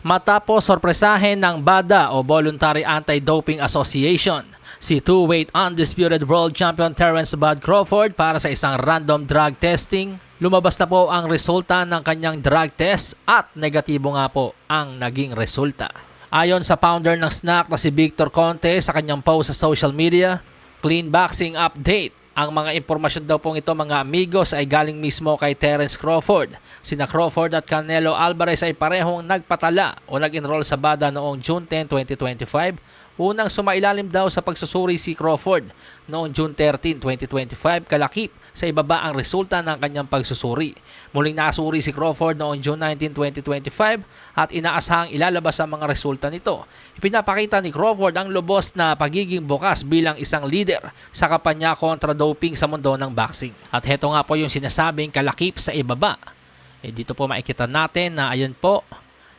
matapos sorpresahin ng BADA o Voluntary Anti-Doping Association si two-weight undisputed world champion Terence Bud Crawford para sa isang random drug testing. Lumabas na po ang resulta ng kanyang drug test at negatibo nga po ang naging resulta. Ayon sa founder ng snack na si Victor Conte sa kanyang post sa social media, clean boxing update. Ang mga impormasyon daw pong ito mga amigos ay galing mismo kay Terence Crawford. Sina Crawford at Canelo Alvarez ay parehong nagpatala o nag-enroll sa BADA noong June 10, 2025. Unang sumailalim daw sa pagsusuri si Crawford noong June 13, 2025 kalakip sa ibaba ang resulta ng kanyang pagsusuri. Muling nasuri si Crawford noong June 19, 2025 at inaasahang ilalabas ang mga resulta nito. Ipinapakita ni Crawford ang lubos na pagiging bukas bilang isang leader sa kampanya kontra doping sa mundo ng boxing. At heto nga po yung sinasabing kalakip sa ibaba. Dito po makikita natin na ayun po,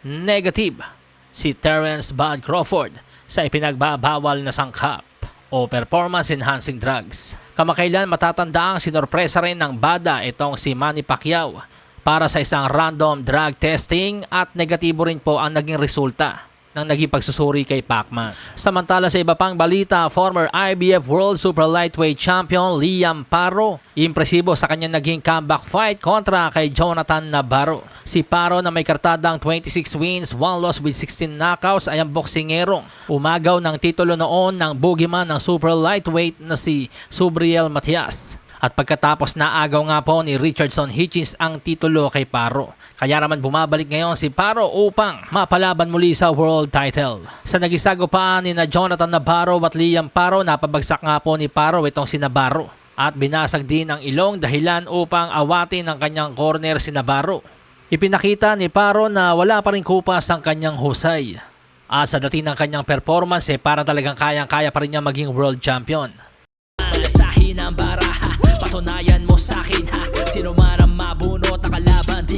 negative si Terence Bud Crawford sa ipinagbabawal na sangkap o performance-enhancing drugs. Kamakailan matatanda ang sinorpresa rin ng BADA itong si Manny Pacquiao para sa isang random drug testing at negatibo rin po ang naging resulta ng naging pagsusuri kay Pacman. Samantala sa iba pang balita, former IBF World Super Lightweight Champion Liam Paro, impresibo sa kanyang naging comeback fight kontra kay Jonathan Navarro. Si Paro na may kartadang 26 wins, 1 loss with 16 knockouts ay ang boksingerong umagaw ng titulo noon ng boogeyman ng Super Lightweight na si Subriel Matias. At pagkatapos naagaw nga po ni Richardson Hitchens ang titulo kay Paro. Kaya naman bumabalik ngayon si Paro upang mapalaban muli sa world title. Sa nagisagupaan ni na Jonathan Navarro at Liam Paro, napabagsak nga po ni Paro itong si Navarro. At binasag din ang ilong dahilan upang awatin ng kanyang corner si Navarro. Ipinakita ni Paro na wala pa rin kupas ang kanyang husay. At sa dating ng kanyang performance para talagang kayang-kaya pa rin niya maging world champion. Sa hinang baraha, patunayan mo sa akin ha, sino man ang mabunot na kalaban.